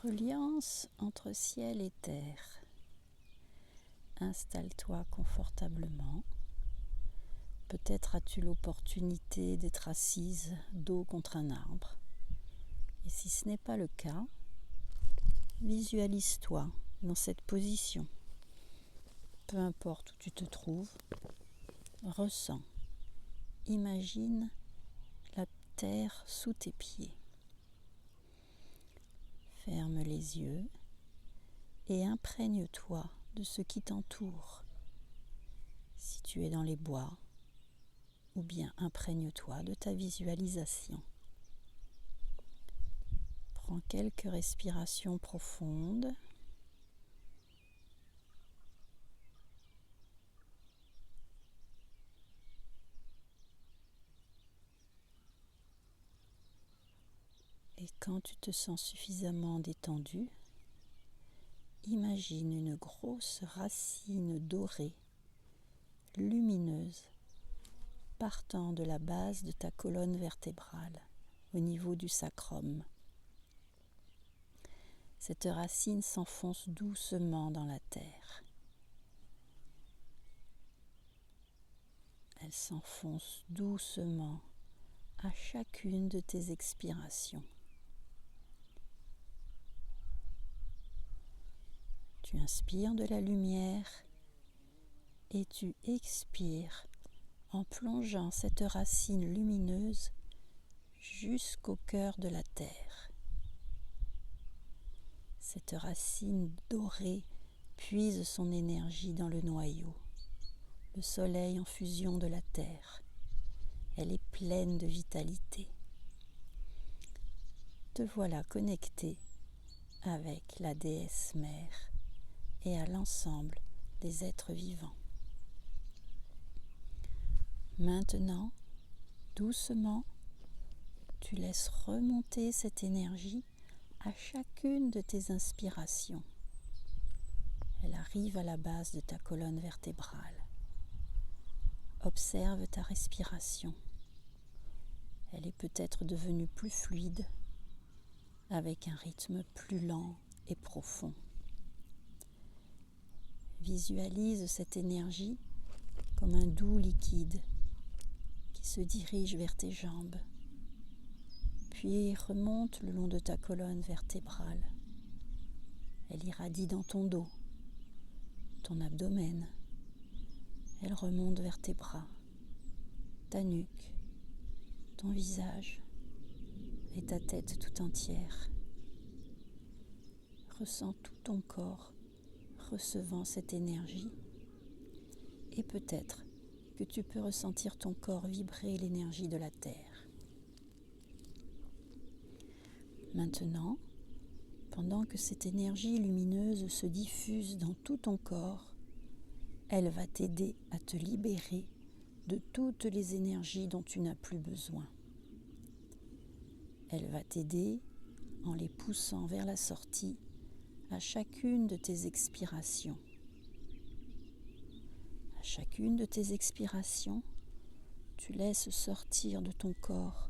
Reliance entre ciel et terre. Installe-toi confortablement. Peut-être as-tu l'opportunité d'être assise dos contre un arbre. Et si ce n'est pas le cas, visualise-toi dans cette position. Peu importe où tu te trouves, ressens, imagine la terre sous tes pieds. Ferme les yeux et imprègne-toi de ce qui t'entoure. Si tu es dans les bois, ou bien imprègne-toi de ta visualisation. Prends quelques respirations profondes. Et quand tu te sens suffisamment détendu, imagine une grosse racine dorée, lumineuse, partant de la base de ta colonne vertébrale, au niveau du sacrum. Cette racine s'enfonce doucement dans la terre. Elle s'enfonce doucement à chacune de tes expirations. Tu inspires de la lumière et tu expires en plongeant cette racine lumineuse jusqu'au cœur de la terre. Cette racine dorée puise son énergie dans le noyau, le soleil en fusion de la terre. Elle est pleine de vitalité. Te voilà connecté avec la déesse mère et à l'ensemble des êtres vivants. Maintenant, doucement, tu laisses remonter cette énergie à chacune de tes inspirations. Elle arrive à la base de ta colonne vertébrale. Observe ta respiration. Elle est peut-être devenue plus fluide, avec un rythme plus lent et profond. Visualise cette énergie comme un doux liquide qui se dirige vers tes jambes, puis remonte le long de ta colonne vertébrale. Elle irradie dans ton dos, ton abdomen. Elle remonte vers tes bras, ta nuque, ton visage et ta tête tout entière. Ressens tout ton corps recevant cette énergie et peut-être que tu peux ressentir ton corps vibrer l'énergie de la terre. Maintenant, pendant que cette énergie lumineuse se diffuse dans tout ton corps, elle va t'aider à te libérer de toutes les énergies dont tu n'as plus besoin. Elle va t'aider en les poussant vers la sortie à chacune de tes expirations. À chacune de tes expirations, tu laisses sortir de ton corps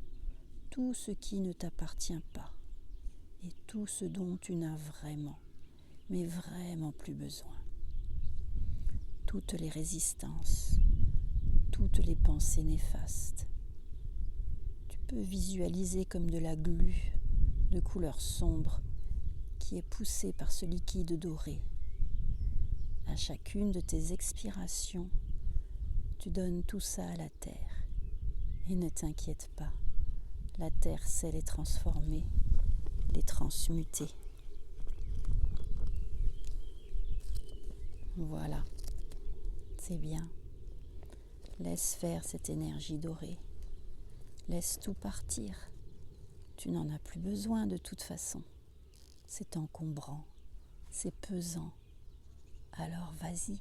tout ce qui ne t'appartient pas et tout ce dont tu n'as vraiment, mais vraiment plus besoin. Toutes les résistances, toutes les pensées néfastes. Tu peux visualiser comme de la glu de couleur sombre qui est poussée par ce liquide doré. À chacune de tes expirations, tu donnes tout ça à la terre. Et ne t'inquiète pas, la terre sait les transformer, les transmuter. Voilà, c'est bien. Laisse faire cette énergie dorée. Laisse tout partir. Tu n'en as plus besoin de toute façon. C'est encombrant, c'est pesant. Alors vas-y,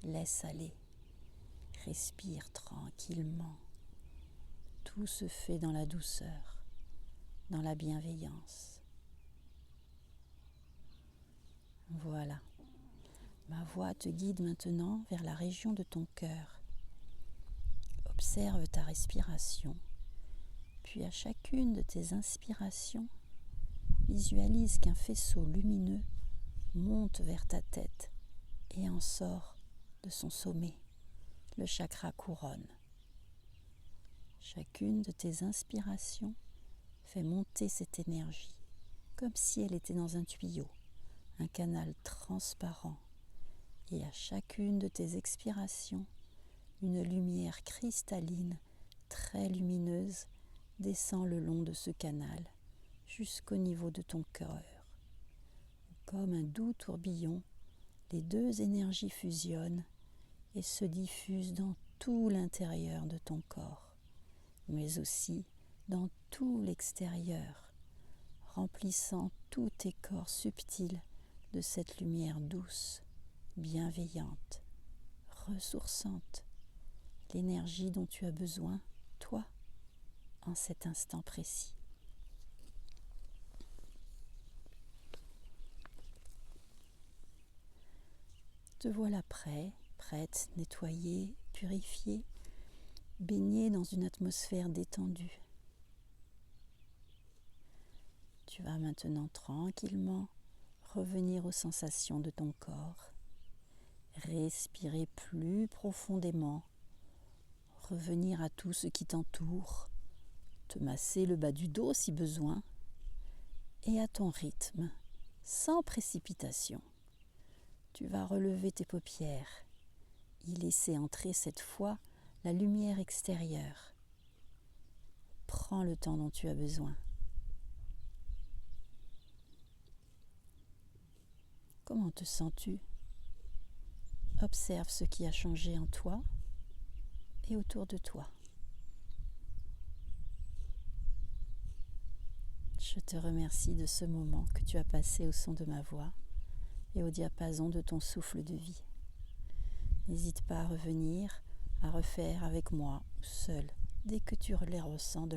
laisse aller. Respire tranquillement. Tout se fait dans la douceur, dans la bienveillance. Voilà. Ma voix te guide maintenant vers la région de ton cœur. Observe ta respiration, puis à chacune de tes inspirations, Visualise qu'un faisceau lumineux monte vers ta tête et en sort de son sommet, le chakra couronne. Chacune de tes inspirations fait monter cette énergie comme si elle était dans un tuyau, un canal transparent. Et à chacune de tes expirations, une lumière cristalline, très lumineuse, descend le long de ce canal jusqu'au niveau de ton cœur. Comme un doux tourbillon, les deux énergies fusionnent et se diffusent dans tout l'intérieur de ton corps, mais aussi dans tout l'extérieur, remplissant tous tes corps subtils de cette lumière douce, bienveillante, ressourçante, l'énergie dont tu as besoin, toi, en cet instant précis. Te voilà prêt, prête, nettoyée, purifiée, baignée dans une atmosphère détendue. Tu vas maintenant tranquillement revenir aux sensations de ton corps, respirer plus profondément, revenir à tout ce qui t'entoure, te masser le bas du dos si besoin, et à ton rythme, sans précipitation. Tu vas relever tes paupières, y laisser entrer cette fois la lumière extérieure. Prends le temps dont tu as besoin. Comment te sens-tu ? Observe ce qui a changé en toi et autour de toi. Je te remercie de ce moment que tu as passé au son de ma voix et au diapason de ton souffle de vie. N'hésite pas à revenir, à refaire avec moi ou seul dès que tu ressens de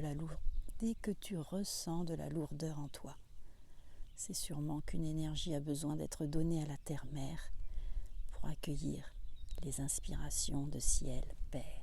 la lourdeur en toi. C'est sûrement qu'une énergie a besoin d'être donnée à la terre-mère pour accueillir les inspirations de ciel, Père.